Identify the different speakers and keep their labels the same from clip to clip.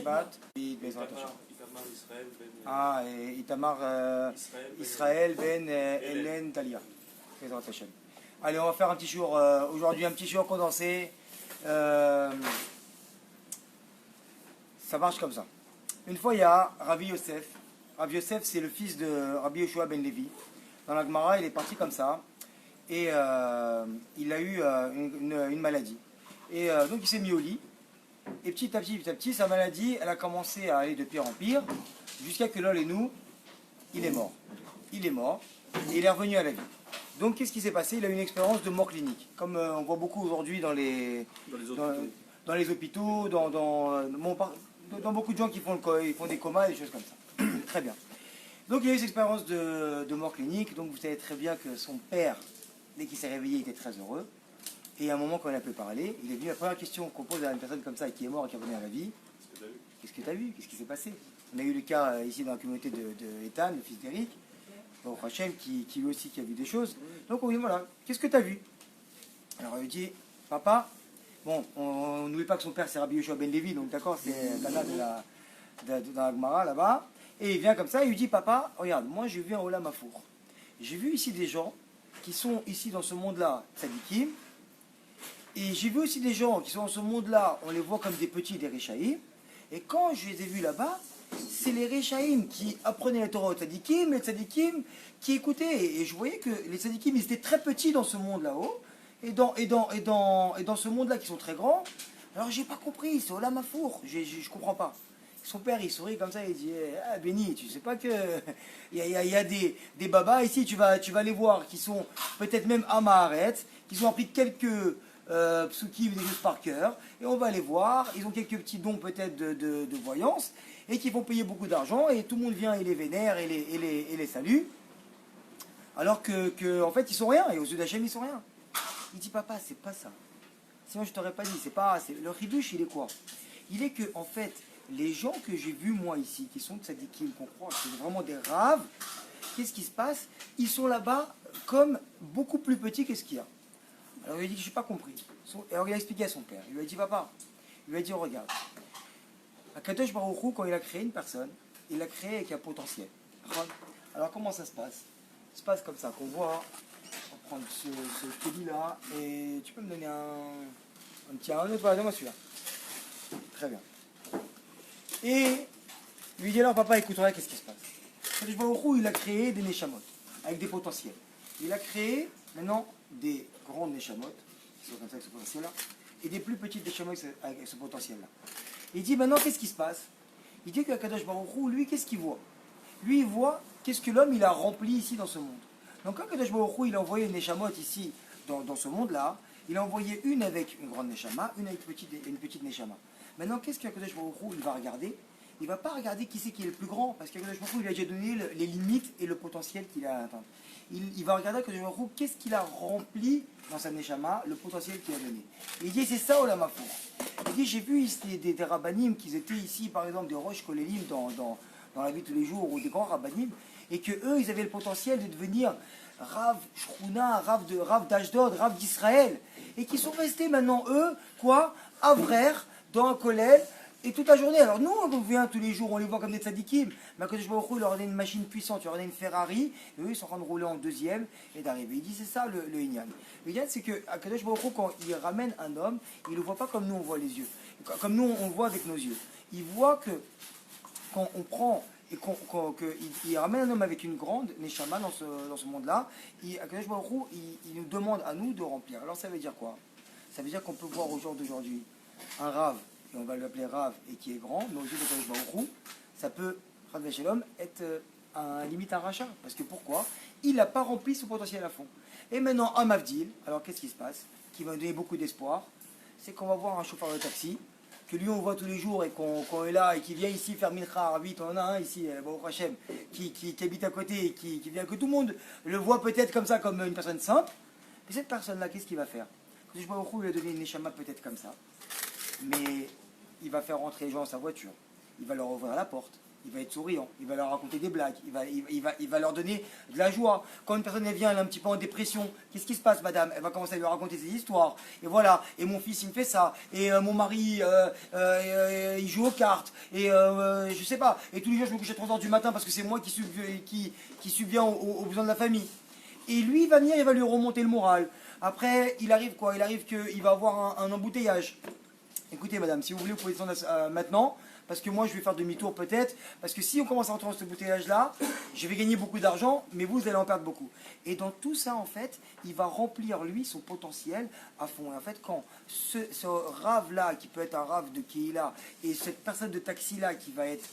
Speaker 1: Shabbat.
Speaker 2: Itamar Israël ben...
Speaker 1: Ah, et Itamar Israël ben Hélène Talia. Bezrat Hashem. Allez, on va faire un petit jour, aujourd'hui un petit jour condensé. Ça marche comme ça. Une fois, il y a Rabbi Yosef. Rabbi Yosef, c'est le fils de Rabbi Yoshua ben Levi. Dans la Gemara, il est parti comme ça. Et il a eu une maladie. Et donc, il s'est mis au lit. Et petit à petit, sa maladie, elle a commencé à aller de pire en pire. Jusqu'à que l'ol et nous, il est mort. Il est mort. Et il est revenu à la vie. Donc, qu'est-ce qui s'est passé? Il a eu une expérience de mort clinique. Comme on voit beaucoup aujourd'hui dans les hôpitaux, dans beaucoup de gens qui font des comas et des choses comme ça. Très bien. Donc, il a eu cette expérience de mort clinique. Donc, vous savez très bien que son père, dès qu'il s'est réveillé, il était très heureux. Et à un moment, quand on a pu parler, il est venu. La première question qu'on pose à une personne comme ça qui est morte et qui est revenue à la vie, qu'est-ce que tu as vu? Qu'est-ce qui s'est passé? On a eu le cas ici dans la communauté de Ethan, le fils d'Eric, Hachem, qui lui aussi qui a vu des choses. Donc on lui dit voilà, qu'est-ce que tu as vu? Alors il lui dit, papa, bon, on n'oublie pas que son père c'est Rabbi Yoshua ben Levi, donc d'accord, c'est Tana dans la Gemara là-bas. Et il vient comme ça, il lui dit, papa, regarde, moi j'ai vu un Olam Hafour. J'ai vu ici des gens qui sont ici dans ce monde-là, tzadikim, et j'ai vu aussi des gens qui sont dans ce monde-là, on les voit comme des petits, des Réchaïm. Et quand je les ai vus là-bas, c'est les Réchaïm qui apprenaient la Torah aux tzadikim, les tzadikim qui écoutaient. Et je voyais que les tzadikim, ils étaient très petits dans ce monde là-haut, et dans ce monde-là qui sont très grands. Alors j'ai pas compris, c'est Olam Hafour, je comprends pas. Son père, il sourit comme ça, il dit ah, Béni, tu sais pas que il y a des babas ici, tu vas les voir, qui sont peut-être même à Maharet, qui ont appris quelques psukim, des choses par cœur, et on va les voir, ils ont quelques petits dons peut-être de voyance, et qui vont payer beaucoup d'argent, et tout le monde vient et les vénère et les salue, alors que en fait ils sont rien, et aux yeux d'Hachem ils sont rien. Il dit papa, c'est pas ça. Sinon je t'aurais pas dit, le ridouche il est quoi? Il est que en fait, les gens que j'ai vus moi ici, qui sont tzadikim, qu'on croit, qui sont vraiment des raves, qu'est-ce qui se passe? Ils sont là-bas comme beaucoup plus petits que ce qu'il y a. Alors il lui a dit, je n'ai pas compris. Alors il a expliqué à son père. Il lui a dit, papa, il lui a dit, regarde, Akadosh Baruch Hu, quand il a créé une personne, il l'a créé avec un potentiel. Alors comment ça se passe? Ça se passe comme ça, qu'on voit, on va prendre ce kéli-là, et tu peux me donner un petit, un autre, donne-moi celui-là. Très bien. Et il lui dit alors, papa, écoute, regarde, qu'est-ce qui se passe? Akadosh Baruch Hu, il a créé des neshamot, avec des potentiels. Il a créé, maintenant, des grandes neshamot, qui sont comme ça avec ce potentiel-là, et des plus petites neshamot avec ce potentiel-là. Il dit maintenant qu'est-ce qui se passe? Il dit que Akadosh Baruch Hu, lui, qu'est-ce qu'il voit? Lui, il voit qu'est-ce que l'homme il a rempli ici dans ce monde. Donc quand Akadosh Baruch Hu, il a envoyé une neshamot ici, dans ce monde-là, il a envoyé une avec une grande neshama, une avec une petite neshama. Maintenant, qu'est-ce qu'Akadosh Baruch Hu, il va regarder? Il ne va pas regarder qui c'est qui est le plus grand, parce qu'Akadosh Baruch Hu, il lui a déjà donné les limites et le potentiel qu'il a à atteindre. Il va regarder Akadosh Baruch Hu, qu'est-ce qu'il a rempli dans sa neshama, le potentiel qu'il a donné. Et il dit, c'est ça Olam Hafour. Il dit, j'ai vu ici des rabbanim qui étaient ici, par exemple, des roches kolélim dans la vie de tous les jours, ou des grands rabbanim, et que eux, ils avaient le potentiel de devenir Rav Shrouna, Rav d'Ashdod, Rav d'Israël, et qui sont restés maintenant, eux, quoi, avraires, dans un kollel, et toute la journée. Alors nous, on vient tous les jours, on les voit comme des tzadikim, mais Akadosh Baruch Hu, il leur a donné une machine puissante, il leur a donné une Ferrari, et eux, ils sont en train de rouler en deuxième, et d'arriver. Il dit, c'est ça le Inyan. Le Inyan, c'est que Akadosh Baruch Hu, quand il ramène un homme, il ne le voit pas comme nous, on voit les yeux. Comme nous, on le voit avec nos yeux. Il voit que, quand on prend, et qu'il ramène un homme avec une grande neshama dans ce monde-là, Akadosh Baruch Hu, il nous demande à nous de remplir. Alors ça veut dire quoi? Ça veut dire qu'on peut voir au jour d'aujourd'hui un rave, et on va l'appeler Rav, et qui est grand, mais aux yeux de Kadosh Baruch Hu, ça peut, Rav Shalom, être limite un rachat. Parce que pourquoi? Il n'a pas rempli son potentiel à fond. Et maintenant, un Mavdil, alors qu'est-ce qui se passe? Qui va nous donner beaucoup d'espoir, c'est qu'on va voir un chauffeur de taxi, que lui on voit tous les jours, et qu'on est là, et qui vient ici faire Mincha Arabit, on en a un ici, Baruch Hashem, qui habite à côté, et qui vient, que tout le monde le voit peut-être comme ça, comme une personne simple. Et cette personne-là, qu'est-ce qu'il va faire? Kadosh Baruch Hu lui a donné une neshama peut-être comme ça. Mais il va faire rentrer les gens dans sa voiture. Il va leur ouvrir la porte. il va être souriant, il va leur raconter des blagues, il va leur donner de la joie. Quand une personne elle vient, elle est un petit peu en dépression, qu'est-ce qui se passe, madame? Elle va commencer à lui raconter ses histoires. Et voilà, et mon fils il me fait ça, et mon mari il joue aux cartes, et je sais pas, et tous les jours je me couche à 3 heures du matin parce que c'est moi qui subviens aux besoins de la famille. Et lui il va venir, il va lui remonter le moral. Après, il arrive quoi? Il arrive qu'il va avoir un embouteillage. Écoutez madame, si vous voulez vous pouvez descendre maintenant. Parce que moi, je vais faire demi-tour peut-être. Parce que si on commence à rentrer dans ce bouteillage-là, je vais gagner beaucoup d'argent, mais vous allez en perdre beaucoup. Et dans tout ça, en fait, il va remplir, lui, son potentiel à fond. Et en fait, quand ce rave-là, qui peut être un rave de Kehila, et cette personne de taxi-là, qui va être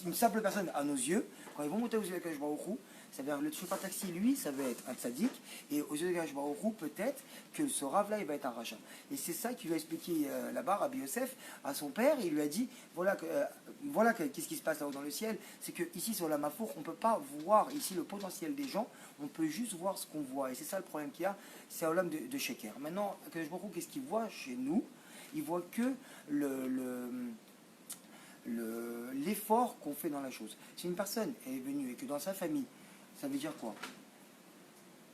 Speaker 1: une simple personne à nos yeux, quand ils vont monter aux yeux de Akadosh Baruch Hu, ça veut dire le chauffeur taxi, lui, ça va être un tzaddik, et aux yeux de Akadosh Baruch Hu, peut-être que ce rave-là, il va être un rachat. Et c'est ça qu'il lui a expliqué là-bas, Rabbi Yosef, à son père. Il lui a dit, voilà qu'est-ce qui se passe là-haut dans le ciel, c'est que ici sur la Mafour, on ne peut pas voir ici le potentiel des gens, on peut juste voir ce qu'on voit. Et c'est ça le problème qu'il y a, c'est à l'homme de Sheker. Maintenant, Akadosh Baruch Hu, qu'est-ce qu'il voit chez nous? Il voit que l'effort qu'on fait dans la chose. Si une personne est venue et que dans sa famille, ça veut dire quoi?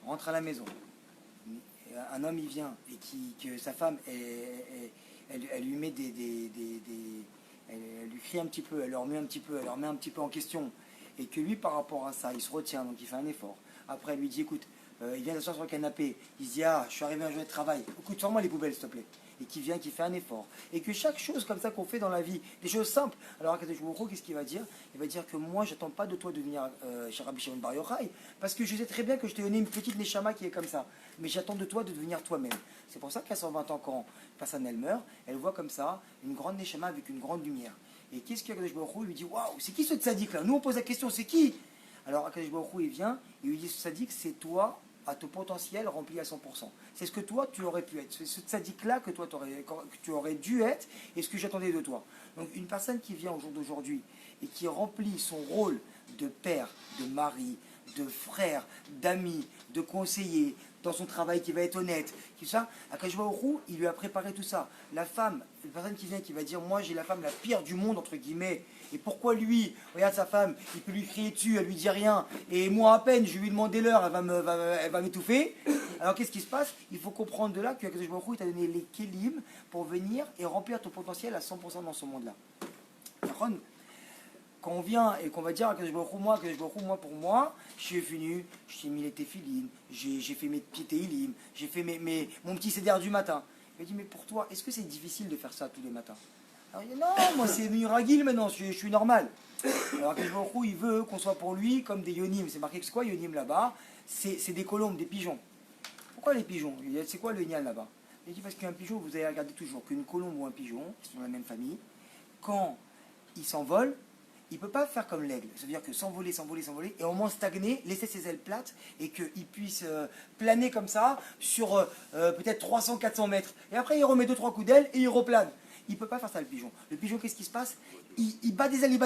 Speaker 1: Rentre à la maison, un homme il vient et que sa femme elle lui met elle lui crie un petit peu, elle leur met un petit peu, elle leur met un petit peu en question, et que lui par rapport à ça il se retient, donc il fait un effort. Après elle lui dit écoute, il vient s'asseoir sur le canapé, il se dit ah je suis arrivé un jour de travail, écoute sors-moi les poubelles s'il te plaît, et qui vient, qui fait un effort, et que chaque chose comme ça qu'on fait dans la vie, des choses simples. Alors Akadosh Baruch Hu, qu'est-ce qu'il va dire? Il va dire que moi j'attends pas de toi de venir chez Rabbi Shimon Bar Yochai, parce que je sais très bien que je t'ai donné une petite neshama qui est comme ça, mais j'attends de toi de devenir toi-même. C'est pour ça qu'à 120 ans, quand une personne elle meurt, elle voit comme ça une grande neshama avec une grande lumière. Et qu'est-ce qu'Akadosh Baruch Hu? Il lui dit waouh, c'est qui ce tzaddik là? Nous on pose la question, c'est qui? Alors Akadosh Baruch Hu il vient, et il lui dit ce tzaddik c'est toi à ton potentiel rempli à 100%. C'est ce que toi tu aurais pu être, c'est ce tzaddik-là que toi que tu aurais dû être, et ce que j'attendais de toi. Donc une personne qui vient au jour d'aujourd'hui et qui remplit son rôle de père, de mari, de frère, d'ami, de conseiller, dans son travail qui va être honnête, tout ça, Akadosh Baruch Hu, il lui a préparé tout ça. La femme, une personne qui vient qui va dire moi j'ai la femme la pire du monde entre guillemets, et pourquoi lui, regarde sa femme, il peut lui crier dessus, elle lui dit rien, et moi à peine je vais lui demander l'heure, elle va m'étouffer. Alors qu'est-ce qui se passe? Il faut comprendre de là que Akadosh Baruch Hu t'a donné les kélim pour venir et remplir ton potentiel à 100% dans ce monde-là. Quand on vient et qu'on va dire Akadosh Baruch Hu, moi pour moi, je suis venu, j'ai mis les téphilines, j'ai fait mes petits téhilim, j'ai fait mon petit seder du matin. Il m'a dit mais pour toi, est-ce que c'est difficile de faire ça tous les matins? Alors il dit non, moi c'est venu ragil maintenant, je suis normal. Alors Akadosh Baruch Hu, il veut qu'on soit pour lui comme des yonim. C'est marqué que c'est quoi yonim là-bas? C'est des colombes, des pigeons. Pourquoi les pigeons? C'est quoi le nial là-bas? Il dit parce qu'un pigeon, vous allez regarder toujours qu'une colombe ou un pigeon, qui sont dans la même famille, quand il s'envole, il ne peut pas faire comme l'aigle. C'est-à-dire que s'envoler, et au moins stagner, laisser ses ailes plates, et qu'il puisse planer comme ça sur peut-être 300-400 mètres. Et après, il remet 2-3 coups d'aile et il replane. Il ne peut pas faire ça le pigeon. Le pigeon, qu'est-ce qui se passe? Il bat des ailes,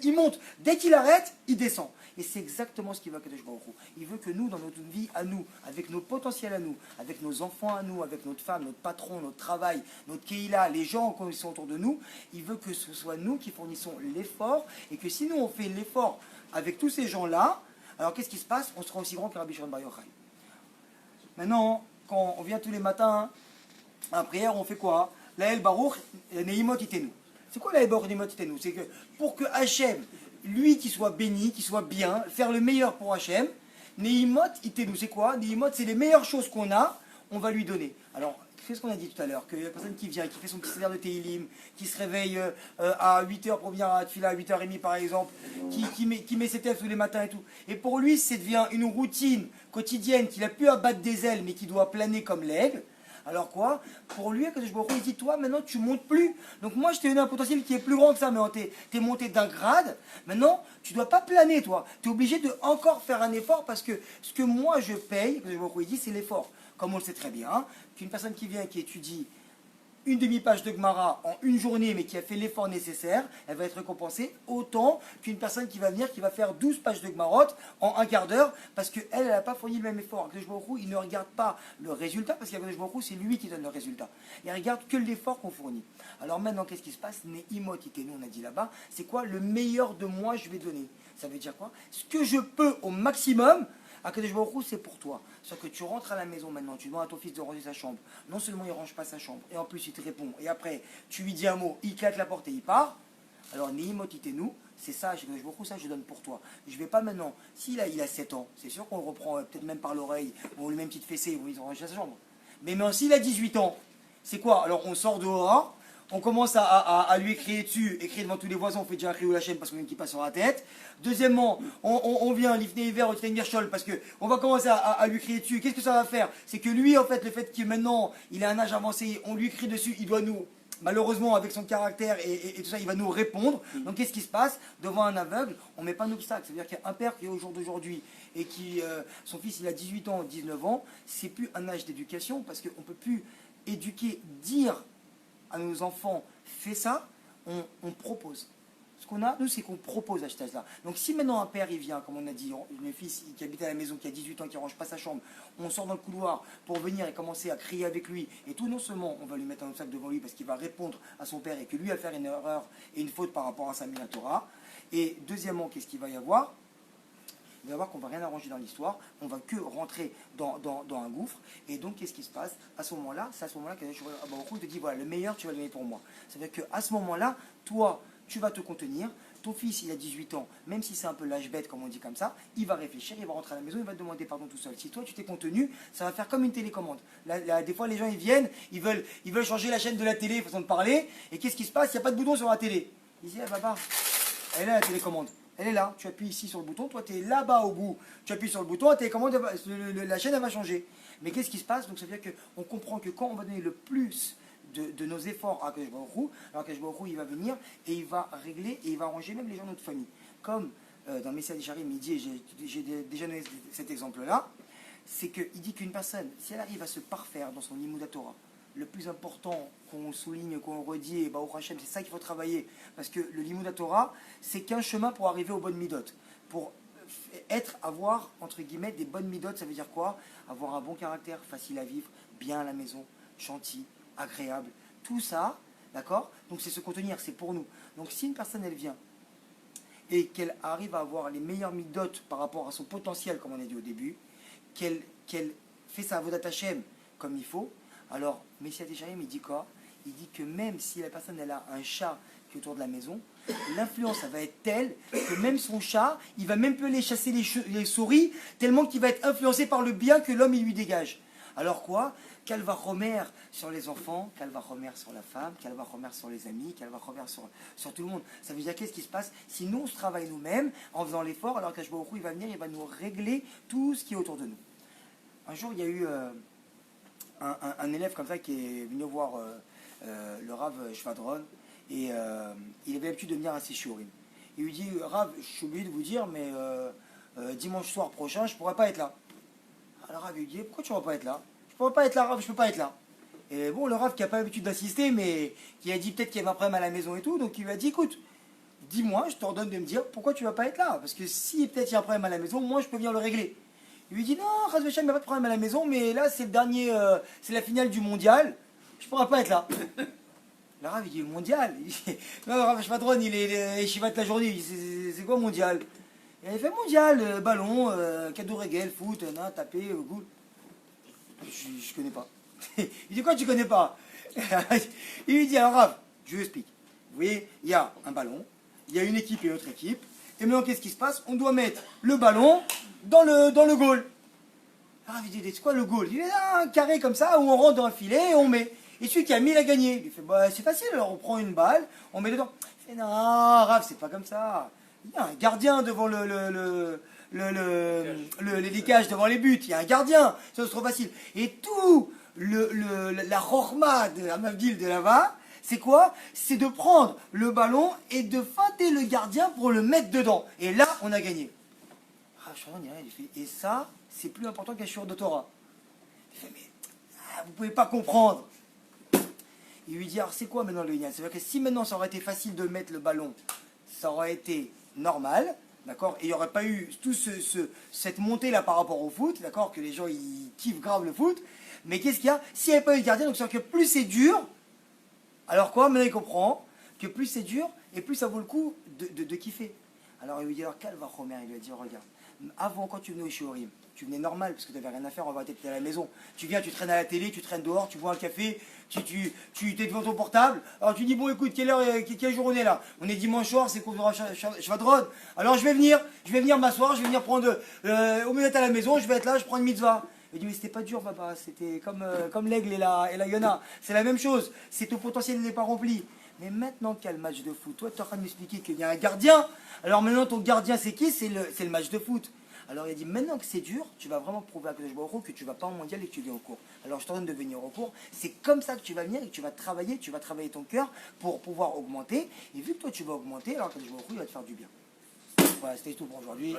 Speaker 1: il monte. Dès qu'il arrête, il descend. Et c'est exactement ce qu'il veut à Kadosh Baruch Hu. Il veut que nous, dans notre vie à nous, avec nos potentiels à nous, avec nos enfants à nous, avec notre femme, notre patron, notre travail, notre Keïla, les gens qui sont autour de nous, il veut que ce soit nous qui fournissons l'effort, et que si nous on fait l'effort avec tous ces gens-là, alors qu'est-ce qui se passe? On sera aussi grand que Rabbi Shimon Bar Yochai. Maintenant, quand on vient tous les matins à la prière, on fait quoi? Laël Baruch, Neimot Itenu. C'est quoi Laël Baruch, Neimot Itenu? C'est que pour que Hachem, lui qui soit béni, qui soit bien, faire le meilleur pour Hachem, Neimot Itenu, c'est quoi? Neimot, c'est les meilleures choses qu'on a, on va lui donner. Alors, qu'est-ce qu'on a dit tout à l'heure? Que la personne qui vient, qui fait son petit salaire de Tehillim, qui se réveille à 8h pour venir à Tfila, à 8h30 par exemple, qui met ses têtes tous les matins et tout. Et pour lui, ça devient une routine quotidienne qu'il a pu abattre des ailes, mais qui doit planer comme l'aigle. Alors quoi? Pour lui, Akadosh Baruch Hu, il dit toi maintenant tu montes plus. Donc moi je t'ai donné un potentiel qui est plus grand que ça, mais t'es monté d'un grade. Maintenant tu dois pas planer toi. Tu es obligé de encore faire un effort parce que ce que moi je paye, Akadosh Baruch Hu, il dit c'est l'effort. Comme on le sait très bien, qu'une personne qui vient et qui étudie une demi-page de Gemara en une journée, mais qui a fait l'effort nécessaire, elle va être récompensée autant qu'une personne qui va venir, qui va faire 12 pages de Gemarot en un quart d'heure, parce qu'elle n'a pas fourni le même effort. Akadosh Baruch Hu, il ne regarde pas le résultat, parce qu'Akadosh Baruch Hu, c'est lui qui donne le résultat. Il regarde que l'effort qu'on fournit. Alors maintenant, qu'est-ce qui se passe? Ne'imot itenu, on a dit là-bas, c'est quoi? Le meilleur de moi, je vais donner. Ça veut dire quoi? Ce que je peux au maximum, Akadosh Baruch Hu, c'est pour toi. Sauf que tu rentres à la maison maintenant, tu demandes à ton fils de ranger sa chambre. Non seulement il ne range pas sa chambre, et en plus il te répond, et après tu lui dis un mot, il claque la porte et il part. Alors Ne'imotitenu, c'est ça, Akadosh Baruch Hu, ça je donne pour toi. Je ne vais pas maintenant, s'il a 7 ans, c'est sûr qu'on le reprend peut-être même par l'oreille, on lui met une petite fessée, on lui range sa chambre. Mais s'il a 18 ans, c'est quoi? Alors on sort dehors, on commence à lui crier dessus, écrire devant tous les voisins, on fait déjà un cri ou la chaîne parce qu'on a une qui passe sur la tête. Deuxièmement, on vient l'ifné hiver au Tifné Mirchol parce qu'on va commencer à lui crier dessus. Qu'est-ce que ça va faire? C'est que lui, en fait, le fait que maintenant il a un âge avancé, on lui crie dessus, il doit nous, malheureusement, avec son caractère et tout ça, il va nous répondre. Donc qu'est-ce qui se passe? Devant un aveugle, on ne met pas d'obstacle. C'est-à-dire qu'il y a un père qui est au jour d'aujourd'hui et qui, son fils, il a 18 ans, 19 ans, c'est plus un âge d'éducation parce qu'on ne peut plus éduquer, dire à nos enfants, fais ça, on propose. Ce qu'on a, nous, c'est qu'on propose à cet âge-là. Donc si maintenant un père, il vient, comme on a dit, le fils qui habite à la maison, qui a 18 ans, qui ne range pas sa chambre, on sort dans le couloir pour venir et commencer à crier avec lui, et tout non seulement on va lui mettre un obstacle devant lui parce qu'il va répondre à son père et que lui va faire une erreur et une faute par rapport à sa Torah, et deuxièmement, qu'est-ce qu'il va y avoir? Il va y voir qu'on ne va rien arranger dans l'histoire, on ne va que rentrer dans un gouffre, et donc qu'est-ce qui se passe? À ce moment-là, c'est à ce moment-là qu'Akadosh Baruch Hu te dit, voilà, le meilleur, tu vas le donner pour moi. Ça veut dire qu'à ce moment-là, toi, tu vas te contenir, ton fils, il a 18 ans, même si c'est un peu l'âge bête, comme on dit comme ça, il va réfléchir, il va rentrer à la maison, il va te demander pardon tout seul. Si toi, tu t'es contenu, ça va faire comme une télécommande. Là, des fois, les gens, ils viennent, ils veulent changer la chaîne de la télé, façon de parler, et qu'est-ce qui se passe? Il n'y a pas de bouton sur la télé. Il dit, ah, papa, elle est là, la télécommande. Elle est là, tu appuies ici sur le bouton, toi tu es là-bas au bout, tu appuies sur le bouton, la télécommande, la chaîne elle va changer. Mais qu'est-ce qui se passe? Donc ça veut dire qu'on comprend que quand on va donner le plus de nos efforts à Akadosh Baruch Hu, alors Akadosh Baruch Hu, il va venir et il va régler et il va arranger même les gens de notre famille. Comme dans Messiah Yesharim, il dit, j'ai déjà donné cet exemple-là, c'est qu'il dit qu'une personne, si elle arrive à se parfaire dans son Limud Torah, le plus important qu'on souligne, qu'on redit, et Baruch Hashem, c'est ça qu'il faut travailler. Parce que le Limud Torah, c'est qu'un chemin pour arriver aux bonnes midot. Pour avoir, entre guillemets, des bonnes midot, ça veut dire quoi? Avoir un bon caractère, facile à vivre, bien à la maison, gentil, agréable. Tout ça, d'accord? Donc c'est se contenir, c'est pour nous. Donc si une personne, elle vient, et qu'elle arrive à avoir les meilleures midot par rapport à son potentiel, comme on a dit au début, qu'elle fait sa avodat Hashem comme il faut, alors, Messiah Yesharim, il dit quoi? Il dit que même si la personne elle a un chat qui est autour de la maison, l'influence ça va être telle que même son chat, il va même plus aller chasser les souris, tellement qu'il va être influencé par le bien que l'homme il lui dégage. Alors quoi? Qu'elle va remer sur les enfants, qu'elle va remer sur la femme, qu'elle va remer sur les amis, qu'elle va remer sur tout le monde. Ça veut dire qu'est-ce qui se passe? Si nous on se travaille nous-mêmes en faisant l'effort, alors qu'Akadosh Baruch Hu il va venir, il va nous régler tout ce qui est autour de nous. Un jour il y a eu un élève comme ça qui est venu voir le Rav Shvadron et il avait l'habitude de venir à ses shiurim. Il lui dit, Rav, je suis obligé de vous dire, mais dimanche soir prochain, je ne pourrai pas être là. Alors Rav lui dit, pourquoi tu ne pourras pas être là? Je ne pourrai pas être là, Rav, je ne peux pas être là. Et bon, le Rav qui n'a pas l'habitude d'assister, mais qui a dit peut-être qu'il y avait un problème à la maison et tout, donc il lui a dit, écoute, dis-moi, je t'ordonne de me dire pourquoi tu ne vas pas être là. Parce que si peut-être il y a un problème à la maison, moi je peux venir le régler. Il lui dit non, Ras Vechem, il n'y a pas de problème à la maison, mais là c'est le dernier, c'est la finale du mondial, je ne pourrai pas être là. Le Rav il dit mondial. Il dit, non, le Rav Shvadron il est chivat la journée, il dit c'est quoi mondial? Et il fait mondial, ballon, cadeau régel, foot, taper, goût. Je connais pas. Il dit quoi tu connais pas? Il lui dit alors Rav, je vous explique. Vous voyez, il y a un ballon, il y a une équipe et une autre équipe, et maintenant qu'est-ce qui se passe? On doit mettre le ballon dans le goal. Alors il dit, c'est quoi le goal? Il dit, un carré comme ça où on rentre dans un filet et on met. Et celui qui a mis, il a gagné. Il fait, bah c'est facile, alors on prend une balle, on met dedans. Il fait, non, Raph, c'est pas comme ça. Il y a un gardien devant les cages, devant les buts. Il y a un gardien, ça c'est trop facile. Et tout la chorma de Amavdil de là-bas, c'est quoi? C'est de prendre le ballon et de feinter le gardien pour le mettre dedans. Et là, on a gagné. Et ça, c'est plus important qu'un shiur de Torah. Il fait, mais vous pouvez pas comprendre. Il Il lui dit, alors c'est quoi maintenant le Inyan? C'est-à-dire que si maintenant ça aurait été facile de mettre le ballon, ça aurait été normal, d'accord? Et il n'y aurait pas eu tout cette montée-là par rapport au foot, d'accord? Que les gens, ils kiffent grave le foot. Mais qu'est-ce qu'il y a? S'il n'y avait pas eu de gardien, donc c'est-à-dire que plus c'est dur, alors quoi? Maintenant il comprend que plus c'est dur, et plus ça vaut le coup de kiffer. Alors il lui dit, alors calva Romer, il lui a dit, regarde, avant quand tu venais au Shiurim, tu venais normal parce que tu n'avais rien à faire, on va t'être à la maison. Tu viens, tu traînes à la télé, tu traînes dehors, tu bois un café, tu es devant ton portable. Alors tu dis, bon écoute, quelle heure, quel jour on est là? On est dimanche soir, c'est qu'on verra Shvadrod. Alors je vais venir m'asseoir, je vais venir prendre, au milieu d'être à la maison, je vais être là, je prends une mitzvah. Il dit, mais c'était pas dur, papa, c'était comme l'aigle et la yona. C'est la même chose, c'est ton potentiel n'est pas rempli. Mais maintenant qu'il y a le match de foot, toi tu es en train de m'expliquer qu'il y a un gardien. Alors maintenant ton gardien c'est qui? C'est le match de foot. Alors il a dit, maintenant que c'est dur, tu vas vraiment prouver à Kadosh Baruch Hu que tu ne vas pas en mondial et que tu viens au cours. Alors je t'ordonne de venir au cours. C'est comme ça que tu vas venir et que tu vas travailler ton cœur pour pouvoir augmenter. Et vu que toi tu vas augmenter, alors Kadosh Baruch Hu il va te faire du bien. Voilà, c'était tout pour aujourd'hui.